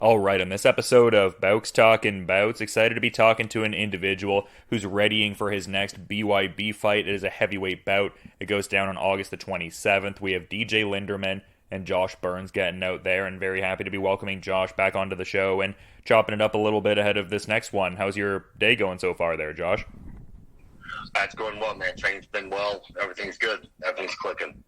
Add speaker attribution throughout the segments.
Speaker 1: All right, on this episode of Bowks Talking Bouts, excited to be talking to an individual who's readying for his next BYB fight. It is a heavyweight bout. It goes down on August the 27th. We have DJ Linderman and Josh Burns getting out there, and very happy to be welcoming Josh back onto the show and chopping it up a little bit ahead of this next one. How's your day going so far there, Josh?
Speaker 2: It's going well, man. Training's been well. Everything's good. Everything's clicking.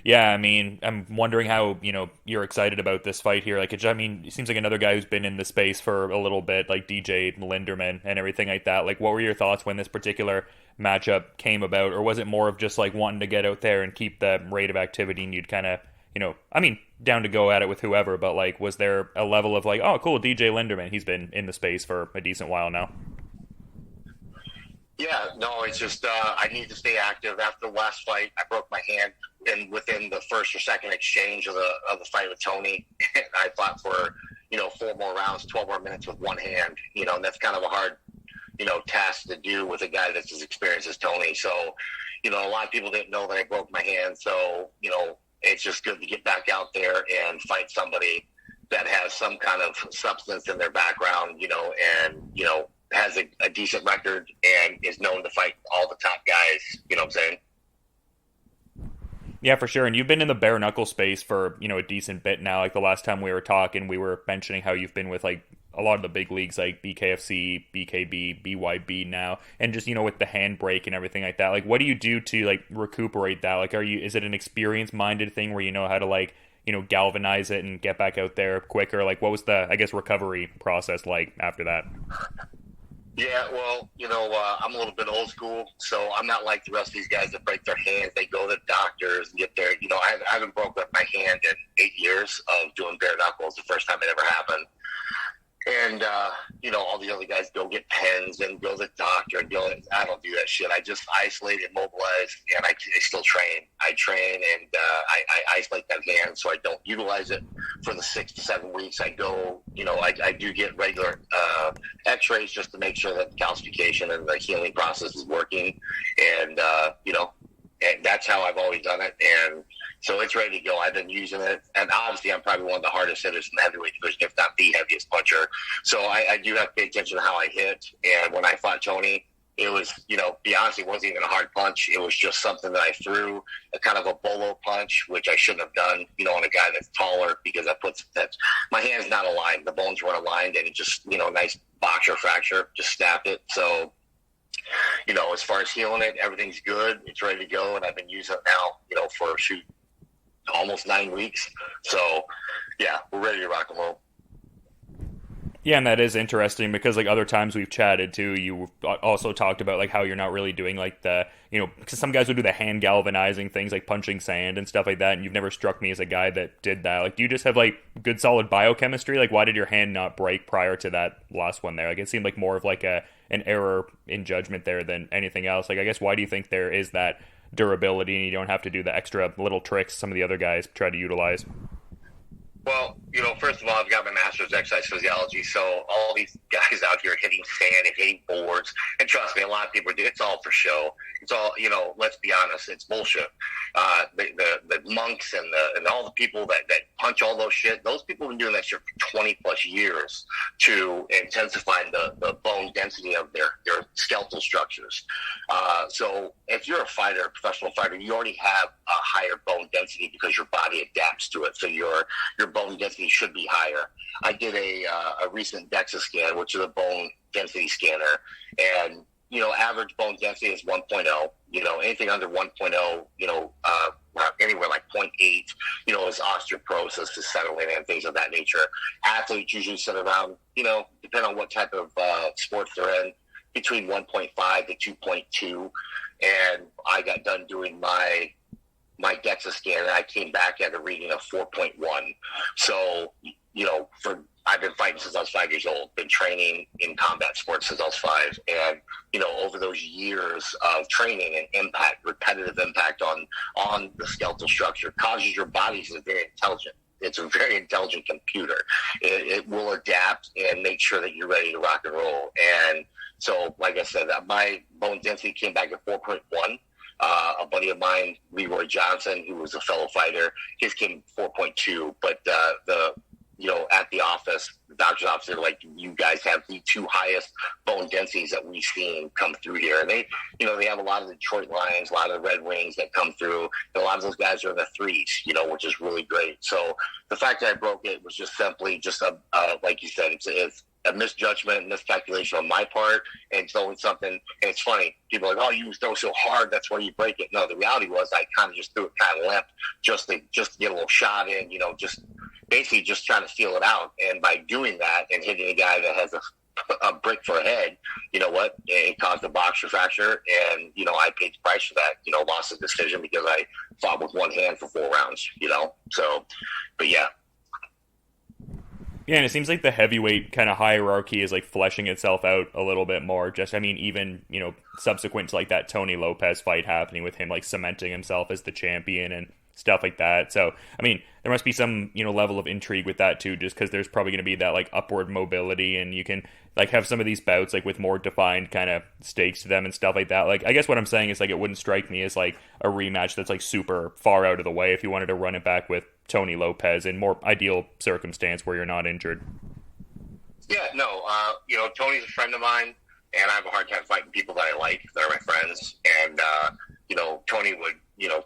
Speaker 1: Yeah, I mean, I'm wondering how, you're excited about this fight here. Like, it seems like another guy who's been in the space for a little bit, like DJ Linderman and everything like that. Like, what were your thoughts when this particular matchup came about? Or was it more of just, like, wanting to get out there and keep the rate of activity and you'd kind of, down to go at it with whoever, but, like, was there a level of, like, oh, cool, DJ Linderman, he's been in the space for a decent while now?
Speaker 2: Yeah, no, it's just I need to stay active. After the last fight, I broke my hand, and within the first or second exchange of the fight with Tony, I fought for 4 more rounds, 12 more minutes with one hand. And that's kind of a hard task to do with a guy that's as experienced as Tony. So, a lot of people didn't know that I broke my hand. So, it's just good to get back out there and fight somebody that has some kind of substance in their background, and has a decent record and is known to fight all the top guys, you know what I'm saying?
Speaker 1: Yeah, for sure. And you've been in the Bareknuckle space for, a decent bit now. Like the last time we were talking, we were mentioning how you've been with like a lot of the big leagues like BKFC, BKB, BYB now, and just, with the handbrake and everything like that. Like, what do you do to like recuperate that? Like, is it an experience minded thing where you know how to like, galvanize it and get back out there quicker? Like, what was the, I guess, recovery process like after that?
Speaker 2: Yeah, well, I'm a little bit old school, so I'm not like the rest of these guys that break their hands. They go to the doctors and get their, I haven't broken my hand in 8 years of doing bare knuckles. The first time it ever happened. And, all the other guys go get pens and go to the doctor and I don't do that shit. I just isolate, immobilize, and I still train. I train and I isolate that hand so I don't utilize it for the 6 to 7 weeks. I go, I do get regular x-rays just to make sure that the calcification and the healing process is working. And, and that's how I've always done it. And so it's ready to go. I've been using it. And obviously, I'm probably one of the hardest hitters in the heavyweight division, if not the heaviest puncher. So I do have to pay attention to how I hit. And when I fought Tony, it was, be honest, it wasn't even a hard punch. It was just something that I threw, a kind of a bolo punch, which I shouldn't have done, on a guy that's taller because my hand's not aligned. The bones weren't aligned, and it just, nice boxer fracture, just snapped it. So, as far as healing it, everything's good. It's ready to go, and I've been using it now, for almost 9 weeks. So, yeah, we're ready to rock and roll.
Speaker 1: Yeah, and that is interesting because like other times we've chatted too, you also talked about like how you're not really doing like the, because some guys would do the hand galvanizing things like punching sand and stuff like that, and you've never struck me as a guy that did that. Like, do you just have like good solid biochemistry? Like, why did your hand not break prior to that last one there? Like, it seemed like more of like an error in judgment there than anything else. Like, I guess why do you think there is that durability and you don't have to do the extra little tricks some of the other guys try to utilize?
Speaker 2: Well, first of all, I've got my master's exercise physiology, so all these guys out here hitting sand and hitting boards, and trust me, a lot of people do. It's all for show. It's all, let's be honest, it's bullshit. The monks and all the people that punch all those shit, those people have been doing that shit for 20 plus years to intensify the bone density of their skeletal structures. So if you're a fighter, a professional fighter, you already have a higher bone density because your body adapts to it. So your bone density should be higher. I did a recent DEXA scan, which is a bone density scanner, and average bone density is 1.0. Anything under 1.0, anywhere like 0.8, is osteoporosis, is settling and things of that nature. Athletes usually sit around, depending on what type of sports they're in, between 1.5 to 2.2. And I got done doing my DEXA scan, and I came back at a reading of 4.1. So, I've been fighting since I was 5 years old, been training in combat sports since I was 5. And, over those years of training and repetitive impact on the skeletal structure causes your body to be very intelligent. It's a very intelligent computer. It will adapt and make sure that you're ready to rock and roll. And so, like I said, my bone density came back at 4.1. A buddy of mine, Leroy Johnson, who was a fellow fighter, his came 4.2. But the doctor's office, they're like, you guys have the 2 highest bone densities that we've seen come through here. And they, they have a lot of the Detroit Lions, a lot of the Red Wings that come through. And a lot of those guys are in the 3s, which is really great. So the fact that I broke it was just simply just like you said, it's a misjudgment, miscalculation on my part, and it's always something. And it's funny, people are like, "Oh, you throw so hard, that's why you break it." No, the reality was I kind of just threw it kind of limp, just to get a little shot in, just basically just trying to feel it out. And by doing that and hitting a guy that has a brick for a head, you know what? It caused a boxer fracture, and I paid the price for that. Lost the decision because I fought with one hand for 4 rounds. So, but yeah.
Speaker 1: Yeah, and it seems like the heavyweight kind of hierarchy is like fleshing itself out a little bit more. Even, subsequent to like that Tony Lopez fight happening with him like cementing himself as the champion and stuff like that. So, there must be some, level of intrigue with that too, just because there's probably going to be that like upward mobility, and you can like have some of these bouts like with more defined kind of stakes to them and stuff like that. Like, I guess what I'm saying is like it wouldn't strike me as like a rematch that's like super far out of the way if you wanted to run it back with Tony Lopez in more ideal circumstance where you're not injured.
Speaker 2: Yeah, no, Tony's a friend of mine, and I have a hard time fighting people that I like, that are my friends. And, Tony would,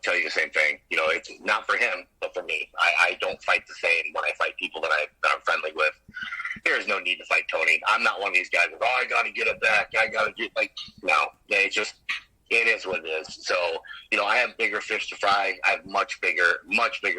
Speaker 2: tell you the same thing. It's not for him, but for me. I don't fight the same when I fight people that I'm friendly with. There is no need to fight Tony. I'm not one of these guys that, I got to get it back. I got to get, no. It is what it is. So, I have bigger fish to fry. I have much bigger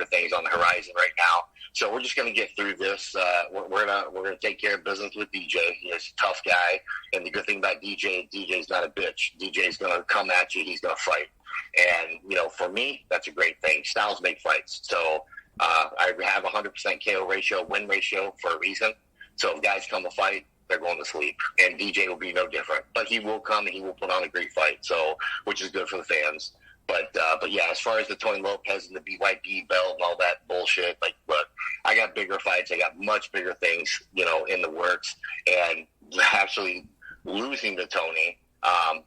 Speaker 2: things on the horizon right now. So we're just going to get through this. We're gonna take care of business with DJ. He's a tough guy, and the good thing about DJ's not a bitch. DJ's going to come at you. He's going to fight. And for me, that's a great thing. Styles make fights. So I have 100% KO ratio, win ratio for a reason. So if guys come to fight, they're going to sleep, and DJ will be no different. But he will come and he will put on a great fight, so which is good for the fans. But yeah, as far as the Tony Lopez and the BYB belt and all that bullshit, look, I got bigger fights. I got much bigger things, in the works. And actually losing to Tony,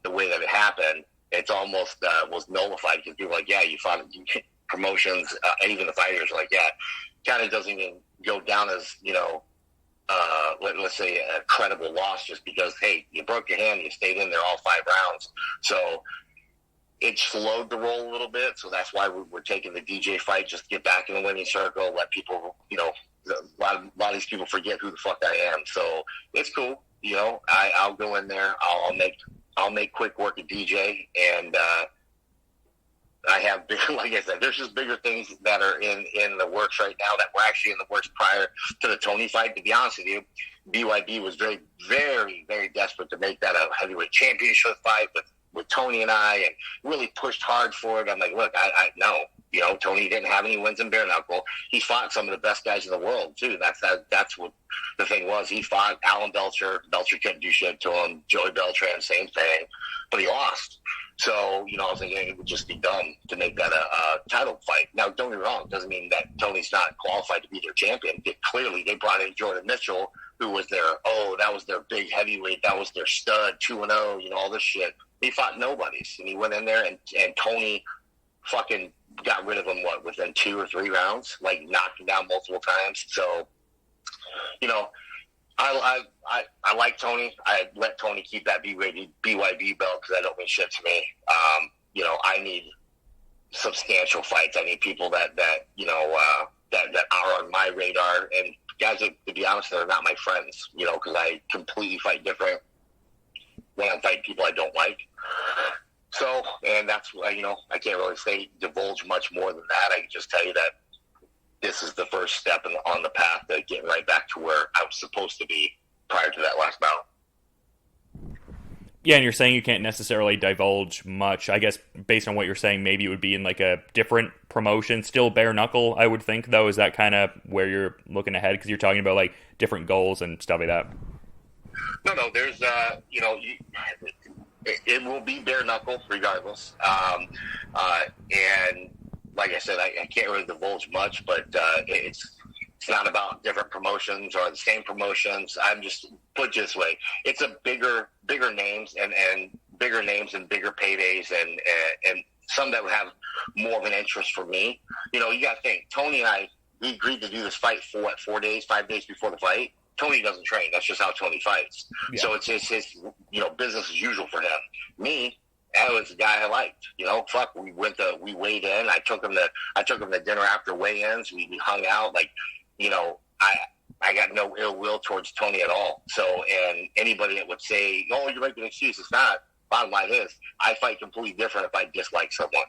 Speaker 2: the way that it happened, it's almost was nullified because people were like, yeah, you fought promotions, and even the fighters are like, yeah, kind of doesn't even go down as, let's say a credible loss just because, hey, you broke your hand, you stayed in there all 5 rounds. So it slowed the roll a little bit. So that's why we're taking the DJ fight, just to get back in the winning circle, let people, a lot of these people forget who the fuck I am. So it's cool. I'll go in there. I'll make quick work of DJ, and I have, like I said, there's just bigger things that are in the works right now that were actually in the works prior to the Tony fight. To be honest with you, BYB was very, very, very desperate to make that a heavyweight championship fight with Tony and I, and really pushed hard for it. I'm like, look, I know, Tony didn't have any wins in Bareknuckle. He fought some of the best guys in the world too. That's what the thing was. He fought Alan Belcher. Belcher couldn't do shit to him. Joey Beltran, same thing, but he lost. So, I was thinking it would just be dumb to make that a title fight. Now, don't get me wrong. It doesn't mean that Tony's not qualified to be their champion. Clearly, they brought in Jordan Mitchell, who was that was their big heavyweight. That was their stud, 2-0, all this shit. He fought nobodies, and he went in there, and Tony fucking got rid of him, within 2 or 3 rounds, knocked him down multiple times. So, I like Tony. I let Tony keep that BYB belt because that don't mean shit to me. I need substantial fights. I need people that are on my radar, and guys that, to be honest, they're not my friends. Because I completely fight different when I'm fighting people I don't like. So, and that's why I can't really divulge much more than that. I can just tell you that this is the first step on the path to getting right back to where I was supposed to be prior to that last bout.
Speaker 1: Yeah, and you're saying you can't necessarily divulge much. I guess based on what you're saying, maybe it would be in a different promotion. Still Bareknuckle, I would think, though. Is that kind of where you're looking ahead? Because you're talking about different goals and stuff like that.
Speaker 2: No, there's, it will be Bareknuckle regardless. And like I said, I can't really divulge much, but it's not about different promotions or the same promotions. I'm just put it this way: it's a bigger names and bigger names and bigger paydays and some that would have more of an interest for me. You got to think, Tony and I, we agreed to do this fight for 5 days before the fight. Tony doesn't train. That's just how Tony fights.
Speaker 1: Yeah.
Speaker 2: So it's his business as usual for him. Me, that was the guy I liked. Fuck, we weighed in. I took him to dinner after weigh-ins. We hung out. Like, I got no ill will towards Tony at all. So, and anybody that would say, "Oh, you're making an excuse," it's not. Bottom line is, I fight completely different if I dislike someone.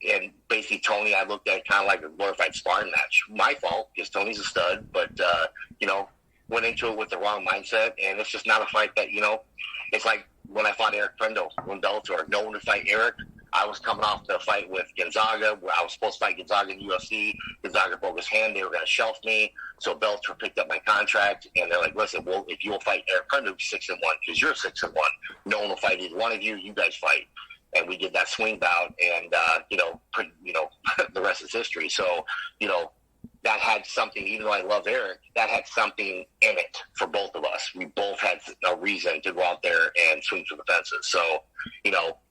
Speaker 2: And basically Tony, I looked at kind of like a glorified sparring match. My fault, because Tony's a stud, but, went into it with the wrong mindset, and it's just not a fight that, it's like when I fought Eric Prendo in Bellator. No one to fight Eric. I was coming off the fight with Gonzaga, where I was supposed to fight Gonzaga in UFC. Gonzaga broke his hand. They were going to shelf me. So Bellator picked up my contract, and they're like, "Listen, well, if you will fight Eric Prendo, 6-1, because you're 6-1. No one will fight either one of you. You guys fight." And we did that swing bout, and, the rest is history. So, that had something, even though I love Eric, that had something in it for both of us. We both had a reason to go out there and swing for the fences. So,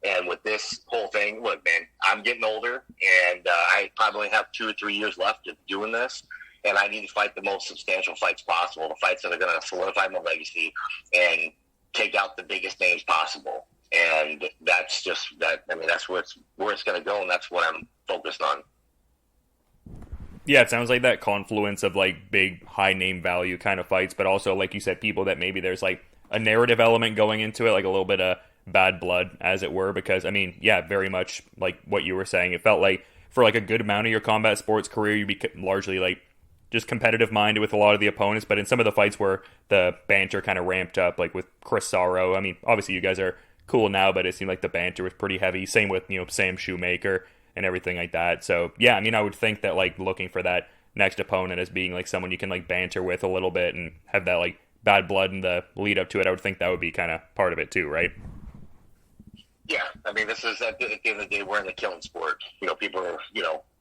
Speaker 2: and with this whole thing, look, man, I'm getting older, and I probably have 2 or 3 years left of doing this, and I need to fight the most substantial fights possible, the fights that are going to solidify my legacy and take out the biggest names possible. And that's just that. I mean, that's where it's going to go, and that's what I'm focused on.
Speaker 1: Yeah, it sounds like that confluence of like big, high name value kind of fights, but also, like you said, people that maybe there's like a narrative element going into it, like a little bit of bad blood, as it were. Because I mean, yeah, very much like what you were saying. It felt like for like a good amount of your combat sports career, you'd be largely like just competitive minded with a lot of the opponents. But in some of the fights where the banter kind of ramped up, like with Chris Sorrow, I mean, obviously you guys are cool now, but it seemed like the banter was pretty heavy. Same with Sam Shoemaker and everything like that. So yeah, I mean, I would think that like looking for that next opponent as being like someone you can like banter with a little bit and have that like bad blood in the lead up to it, I would think that would be kind of part of it too, right?
Speaker 2: Yeah, I mean, this is at the end of the day, we're in the killing sport. People are,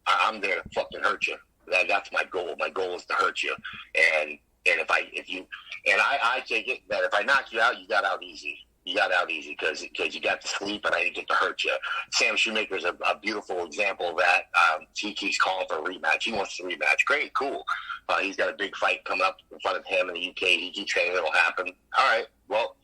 Speaker 2: I'm there to fucking hurt you. That's my goal. My goal is to hurt you. And I take it that if I knock you out, you got out easy. You got out easy because you got to sleep and I didn't get to hurt you. Sam Shoemaker's a beautiful example of that. He keeps calling for a rematch. He wants a rematch. Great, cool. He's got a big fight coming up in front of him in the UK. He keeps saying it'll happen. All right, well,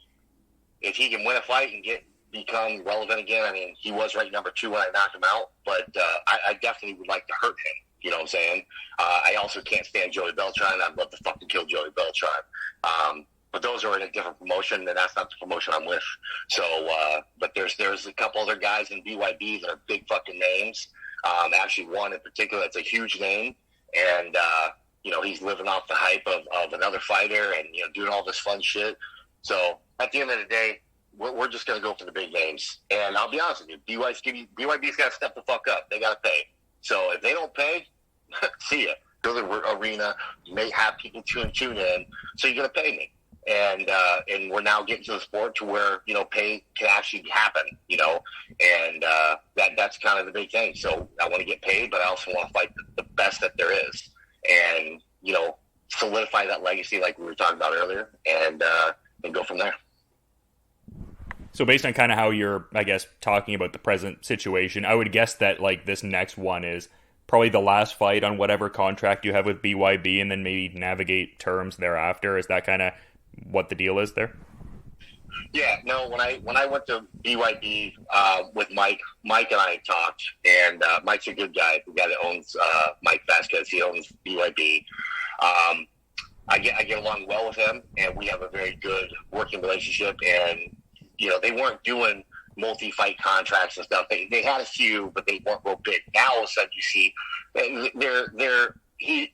Speaker 2: if he can win a fight and become relevant again, I mean, he was ranked number 2 when I knocked him out, but I definitely would like to hurt him. You know what I'm saying? I also can't stand Joey Beltran. I'd love to fucking kill Joey Beltran. But those are in a different promotion, and that's not the promotion I'm with. So, but there's a couple other guys in BYB that are big fucking names. Actually, one in particular that's a huge name, and he's living off the hype of another fighter, and doing all this fun shit. So, at the end of the day, we're just gonna go for the big names. And I'll be honest with you, BYB's got to step the fuck up. They got to pay. So if they don't pay, see ya. Go to the arena. You may have people tune in, so you're gonna pay me. And we're now getting to the sport to where pay can actually happen, and that's kind of the big thing. So I want to get paid, but I also want to fight the best that there is, and solidify that legacy like we were talking about earlier, and go from there.
Speaker 1: So based on kind of how you're, I guess, talking about the present situation, I would guess that like this next one is probably the last fight on whatever contract you have with BYB, and then maybe navigate terms thereafter. Is that kind of what the deal is there?
Speaker 2: Yeah, no, when I went to BYB with Mike and I talked, and Mike's a good guy, the guy that owns Mike Vasquez. He owns BYB. I get along well with him, and we have a very good working relationship. And they weren't doing multi-fight contracts and stuff. They had a few, but they weren't real big. Now all of a sudden you see he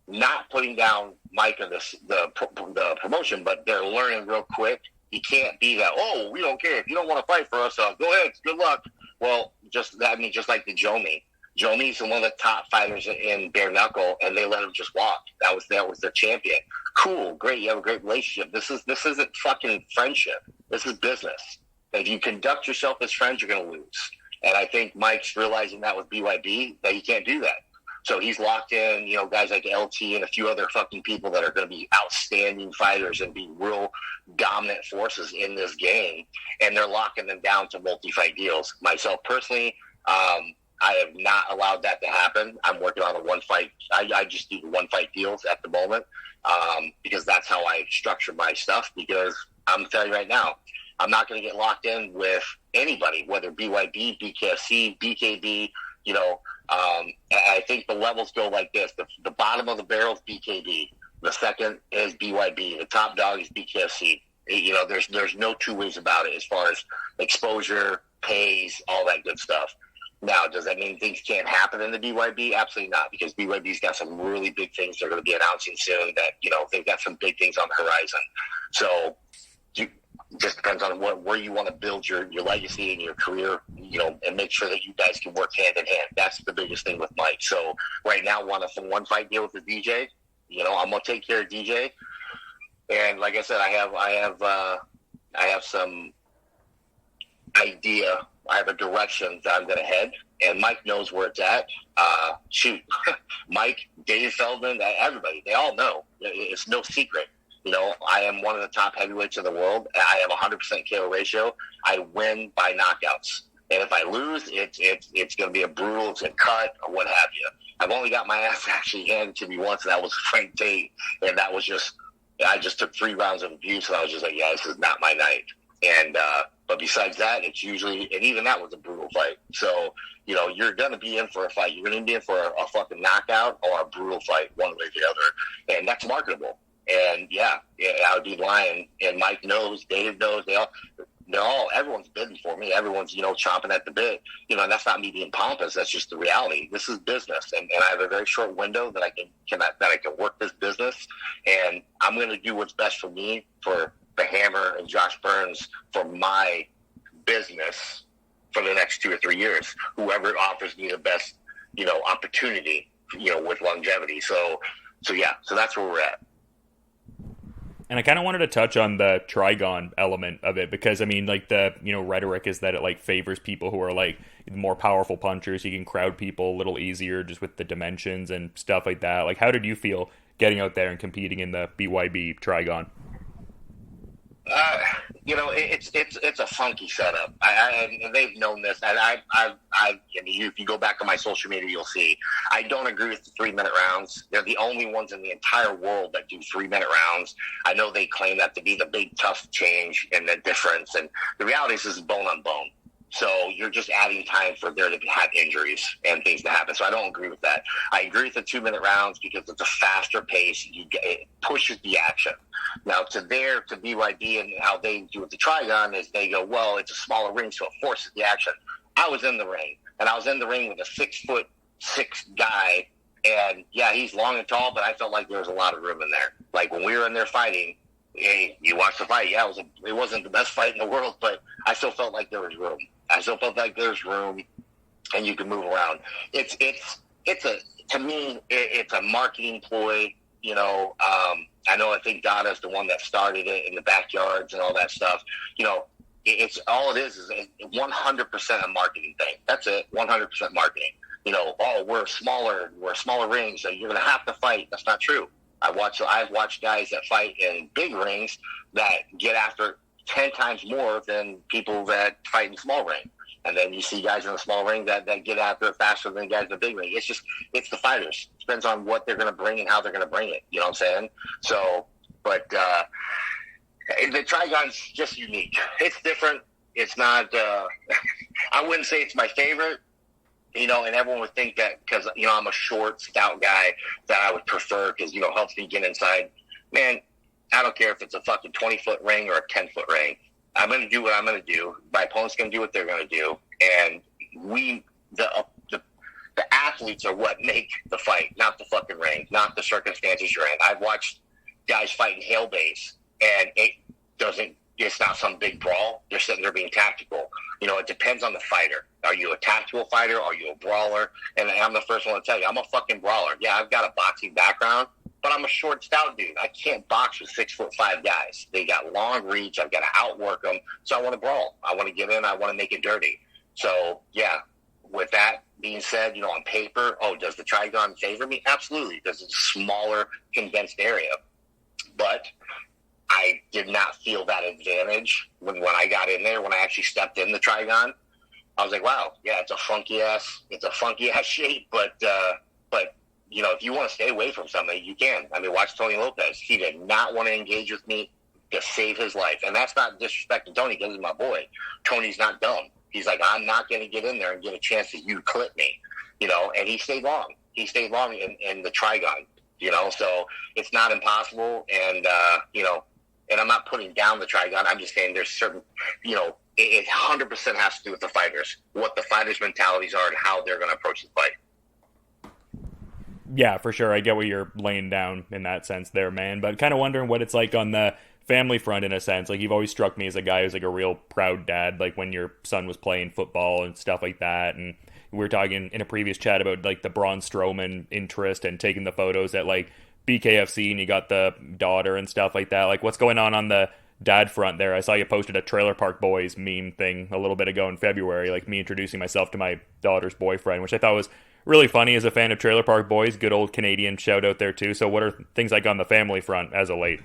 Speaker 2: not putting down Mike and the promotion, but they're learning real quick. You can't be that, oh, we don't care. If you don't want to fight for us, go ahead. Good luck. Well, just like the Jomi. Jomi's one of the top fighters in Bareknuckle, and they let him just walk. That was their champion. Cool, great. You have a great relationship. This isn't fucking friendship. This is business. If you conduct yourself as friends, you're going to lose. And I think Mike's realizing that with BYB, that he can't do that. So he's locked in, guys like LT and a few other fucking people that are going to be outstanding fighters and be real dominant forces in this game. And they're locking them down to multi-fight deals. Myself personally, I have not allowed that to happen. I'm working on a one fight. I just do the one fight deals at the moment because that's how I structure my stuff. Because I'm telling you right now, I'm not going to get locked in with anybody, whether BYB, BKFC, BKB. I think the levels go like this: the bottom of the barrel is BKB, the second is BYB, the top dog is BKFC. There's no two ways about it as far as exposure, pays, all that good stuff. Now, does that mean things can't happen in the BYB? Absolutely not, because BYB's got some really big things they're going to be announcing soon that, they've got some big things on the horizon. So it just depends on where you want to build your legacy and your career, and make sure that you guys can work hand in hand. That's the biggest thing with Mike. So right now, want a one fight deal with the DJ. I'm going to take care of DJ. And like I said, I have some idea. I have a direction that I'm going to head, and Mike knows where it's at. Mike, Dave Feldman, everybody, they all know. It's no secret. I am one of the top heavyweights in the world. I have 100% KO ratio. I win by knockouts. And if I lose, it's going to be a brutal, it's a cut, or what have you. I've only got my ass actually handed to me once, and that was Frank Tate. And that was I just took 3 rounds of abuse, and I was just like, yeah, this is not my night. And, but besides that, it's usually, and even that was a brutal fight. So, you're going to be in for a fight. You're going to be in for a fucking knockout or a brutal fight, one way or the other. And that's marketable. And yeah, I would be lying. And Mike knows, Dave knows, everyone's bidding for me. Everyone's, chomping at the bit. And that's not me being pompous. That's just the reality. This is business. And I have a very short window that I can work this business. And I'm going to do what's best for me, for the Hammer and Josh Burns, for my business for the next 2 or 3 years. Whoever offers me the best, opportunity, with longevity. So that's where we're at.
Speaker 1: And I kind of wanted to touch on the Trigon element of it because, the, rhetoric is that it, favors people who are, more powerful punchers. You can crowd people a little easier just with the dimensions and stuff like that. How did you feel getting out there and competing in the BYB Trigon?
Speaker 2: It's a funky setup. They've known this. If you go back on my social media, you'll see I don't agree with the 3-minute rounds. They're the only ones in the entire world that do 3-minute rounds. I know they claim that to be the big tough change and the difference, and the reality is this is bone on bone. So you're just adding time for there to have injuries and things to happen. So I don't agree with that. I agree with the 2-minute rounds because it's a faster pace. It pushes the action. Now to BYD and how they do with the Trigon is they go, well, it's a smaller ring, so it forces the action. I was in the ring, and I was in the ring with a 6'6" guy, and yeah, he's long and tall, but I felt like there was a lot of room in there. When we were in there fighting, you watched the fight. Yeah, it wasn't the best fight in the world, but I still felt like there was room. I still felt like there's room, and you can move around. To me, it's a marketing ploy. I think Dada's the one that started it in the backyards and all that stuff. It's all it is 100% a marketing thing. That's it, 100% marketing. We're smaller rings, so you're going to have to fight. That's not true. I've watched guys that fight in big rings that get after 10 times more than people that fight in small ring. And then you see guys in the small ring that get after it faster than guys in the big ring. It's the fighters. It depends on what they're going to bring and how they're going to bring it. You know what I'm saying? So, but the Trigon's just unique. It's different. It's not, I wouldn't say it's my favorite, and everyone would think that because, I'm a short, stout guy that I would prefer because, helps me get inside. Man, I don't care if it's a fucking 20-foot ring or a 10-foot ring. I'm going to do what I'm going to do. My opponent's going to do what they're going to do. And the athletes are what make the fight, not the fucking ring, not the circumstances you're in. I've watched guys fight in hail base, and it's not some big brawl. They're sitting there being tactical. It depends on the fighter. Are you a tactical fighter? Are you a brawler? And I'm the first one to tell you, I'm a fucking brawler. Yeah, I've got a boxing background, but I'm a short, stout dude. I can't box with 6'5" guys. They got long reach. I've got to outwork them. So I want to brawl. I want to get in. I want to make it dirty. So, yeah, with that being said, on paper, does the Trigon favor me? Absolutely, because it's a smaller, condensed area. But I did not feel that advantage when I got in there, when I actually stepped in the Trigon. I was like, wow, yeah, it's a funky ass shape, but if you want to stay away from something, you can. I mean, watch Tony Lopez. He did not want to engage with me to save his life, and that's not disrespecting Tony because he's my boy. Tony's not dumb. He's like, I'm not going to get in there and get a chance that you clip me, and he stayed long. He stayed long in the Trigon, so it's not impossible. And, and I'm not putting down the Trigon. I'm just saying there's certain, it 100% has to do with the fighters, what the fighters' mentalities are and how they're going to approach the fight.
Speaker 1: Yeah, for sure. I get what you're laying down in that sense there, man. But kind of wondering what it's like on the family front in a sense. Like, you've always struck me as a guy who's like a real proud dad, like when your son was playing football and stuff like that. And we were talking in a previous chat about like the Braun Strowman interest and taking the photos at like BKFC, and you got the daughter and stuff like that. Like, what's going on the dad front there? I saw you posted a Trailer Park Boys meme thing a little bit ago in February, like me introducing myself to my daughter's boyfriend, which I thought was really funny as a fan of Trailer Park Boys. Good old Canadian shout out there too. So what are things like on the family front as of late?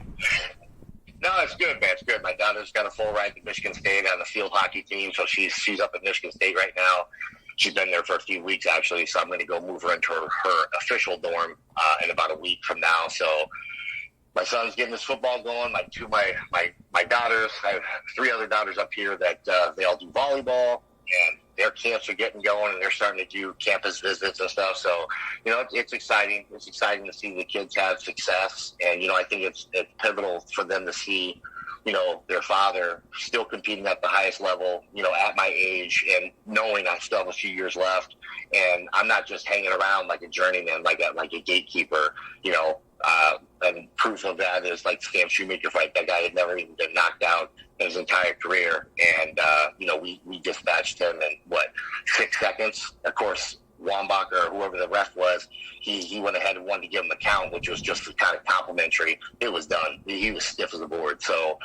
Speaker 2: No, it's good, man. It's good. My daughter's got a full ride to Michigan State on the field hockey team, so she's up at Michigan State right now. She's been there for a few weeks, actually, so I'm going to go move her into her official dorm in about a week from now. So my son's getting his football going. My daughters, I have 3 other daughters up here that they all do volleyball, and their camps are getting going, and they're starting to do campus visits and stuff. So, it's exciting. It's exciting to see the kids have success, and, I think it's pivotal for them to see, their father still competing at the highest level, at my age, and knowing I still have a few years left, and I'm not just hanging around like a journeyman, like a gatekeeper, and proof of that is like Sam Shoemaker fight. That guy had never even been knocked out in his entire career, and we dispatched him in 6 seconds. Of course, Wambach or whoever the ref was, he went ahead and wanted to give him a count, which was just kind of complimentary. It was done. He was stiff as a board. So,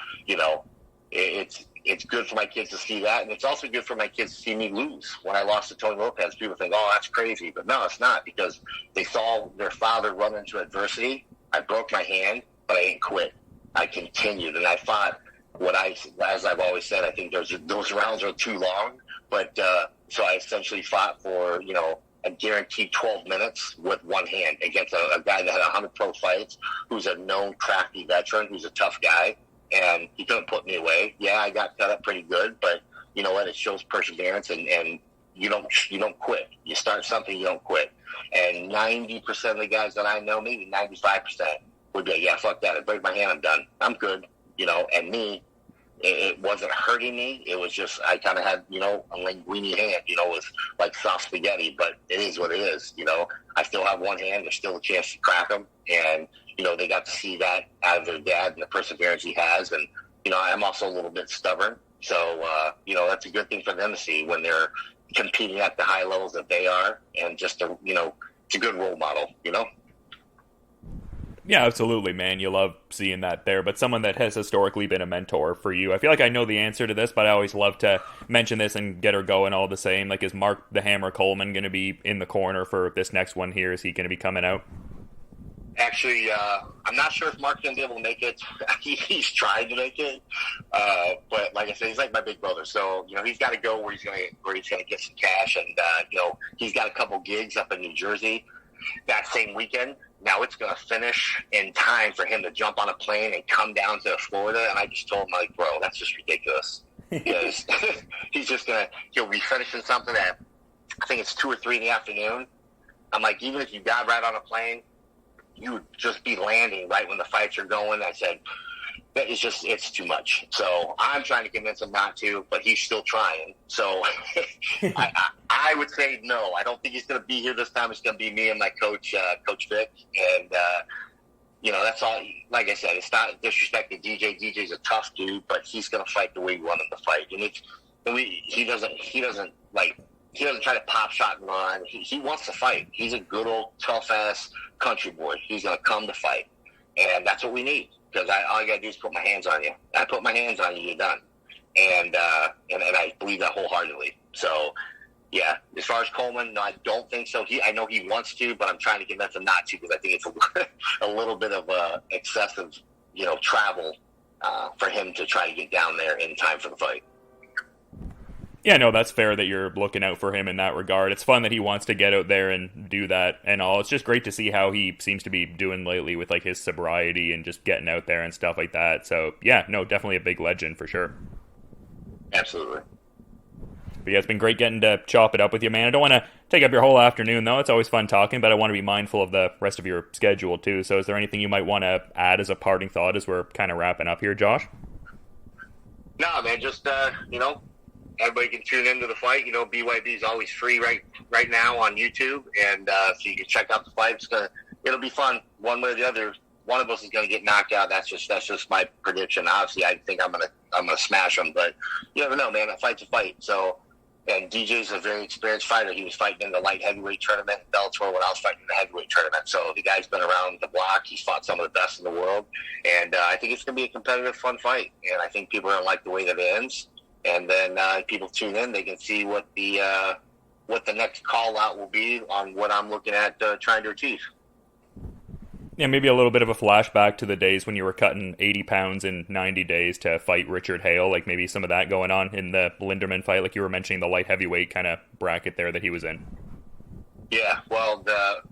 Speaker 2: it's good for my kids to see that, and it's also good for my kids to see me lose. When I lost to Tony Lopez, people think, oh, that's crazy. But no, it's not, because they saw their father run into adversity. I broke my hand, but I didn't quit. I continued, and I fought as I've always said, I think those rounds are too long. But so I essentially fought for, a guaranteed 12 minutes with one hand against a guy that had 100 pro fights, who's a known crafty veteran, who's a tough guy, and he couldn't put me away. Yeah, I got cut up pretty good, but you know what? It shows perseverance, and you don't quit. You start something, you don't quit. And 90% of the guys that I know, maybe 95%, would be like, yeah, fuck that. I break my hand, I'm done. I'm good. And me, it wasn't hurting me. It was just, I kind of had, a linguini hand, with like soft spaghetti, but it is what it is. I still have one hand. There's still a chance to crack them. And, they got to see that out of their dad and the perseverance he has. And, I'm also a little bit stubborn. So, that's a good thing for them to see when they're competing at the high levels that they are. And just, it's a good role model,
Speaker 1: Yeah, absolutely, man. You love seeing that there. But someone that has historically been a mentor for you, I feel like I know the answer to this, but I always love to mention this and get her going all the same. Like, is Mark the Hammer Coleman going to be in the corner for this next one here? Is he going to be coming out?
Speaker 2: Actually, I'm not sure if Mark's going to be able to make it. He's trying to make it. But like I said, he's like my big brother. So, he's got to go where he's going to get some cash. And, he's got a couple gigs up in New Jersey that same weekend. Now it's going to finish in time for him to jump on a plane and come down to Florida. And I just told him, like, bro, that's just ridiculous. Because he'll be finishing something at, I think it's 2 or 3 in the afternoon. I'm like, even if you got right on a plane, you would just be landing right when the fights are going. I said, it's too much. So I'm trying to convince him not to, but he's still trying. So I would say no. I don't think he's going to be here this time. It's going to be me and my coach, Coach Vic. And, that's all. Like I said, it's not disrespect to DJ. DJ's a tough dude, but he's going to fight the way we want him to fight. And he doesn't try to pop shot and run. He wants to fight. He's a good old tough ass country boy. He's going to come to fight. And that's what we need. Because all I got to do is put my hands on you. I put my hands on you, you're done. And I believe that wholeheartedly. So, yeah, as far as Coleman, no, I don't think so. I know he wants to, but I'm trying to convince him not to, because I think it's a little bit of excessive, travel for him to try to get down there in time for the fight.
Speaker 1: Yeah, no, that's fair that you're looking out for him in that regard. It's fun that he wants to get out there and do that and all. It's just great to see how he seems to be doing lately with like his sobriety and just getting out there and stuff like that. So yeah, no, definitely a big legend for sure.
Speaker 2: Absolutely.
Speaker 1: But yeah, it's been great getting to chop it up with you, man. I don't want to take up your whole afternoon, though. It's always fun talking, but I want to be mindful of the rest of your schedule, too. So is there anything you might want to add as a parting thought as we're kind of wrapping up here, Josh?
Speaker 2: No, man, just, everybody can tune into the fight. BYB is always free right now on YouTube, and so you can check out the fight. It'll be fun, one way or the other. One of us is going to get knocked out. That's just my prediction. Obviously, I think I'm gonna smash him, but you never know, man. A fight's a fight. So, and DJ's a very experienced fighter. He was fighting in the light heavyweight tournament in Bellator when I was fighting in the heavyweight tournament. So the guy's been around the block. He's fought some of the best in the world, and I think it's going to be a competitive, fun fight. And I think people are going to like the way that it ends. And then people tune in, they can see what the next call out will be on what I'm looking at trying to achieve.
Speaker 1: Yeah, maybe a little bit of a flashback to the days when you were cutting 80 pounds in 90 days to fight Richard Hale, like maybe some of that going on in the Linderman fight, like you were mentioning the light heavyweight kind of bracket there that he was in.
Speaker 2: Yeah, well, the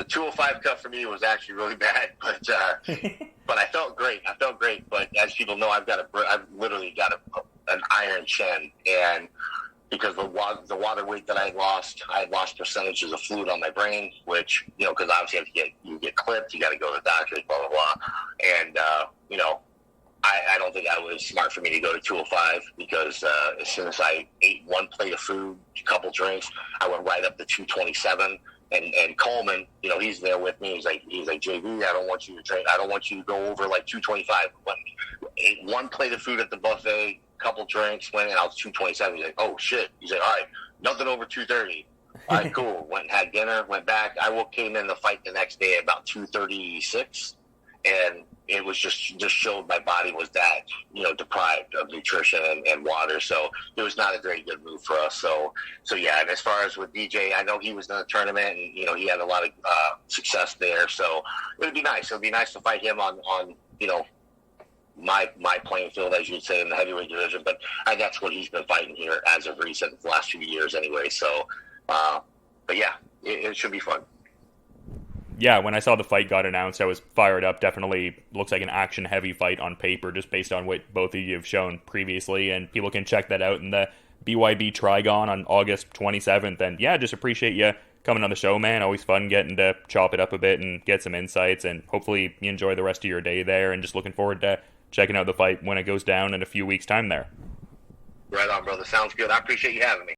Speaker 2: 205 cut for me was actually really bad, but but I felt great. But as people know, I've literally got an iron chin, and because the water weight that I had lost percentages of fluid on my brain, which, because obviously you get clipped, you got to go to the doctor, blah, blah, blah. And, I don't think that was smart for me to go to 205 because as soon as I ate one plate of food, a couple drinks, I went right up to 227. And Coleman, he's there with me. He's like, JV, I don't want you to drink. I don't want you to go over like 225. Ate one plate of food at the buffet, couple drinks, went and I was 227. He's like, oh shit. He's like, all right, nothing over 230. All right, cool. Went and had dinner, went back. I came in the fight the next day at about 236, and it was just showed my body was that, deprived of nutrition and water. So it was not a very good move for us. So yeah. And as far as with DJ, I know he was in the tournament and, he had a lot of success there. So it would be nice. It would be nice to fight him on my playing field, as you'd say, in the heavyweight division. But that's what he's been fighting here as of recent, the last few years anyway. So, but yeah, it should be fun.
Speaker 1: Yeah, when I saw the fight got announced, I was fired up. Definitely looks like an action-heavy fight on paper, just based on what both of you have shown previously, and people can check that out in the BYB Trigon on August 27th. And yeah, just appreciate you coming on the show, man. Always fun getting to chop it up a bit and get some insights, and hopefully you enjoy the rest of your day there, and just looking forward to checking out the fight when it goes down in a few weeks' time there.
Speaker 2: Right on, brother. Sounds good. I appreciate you having me.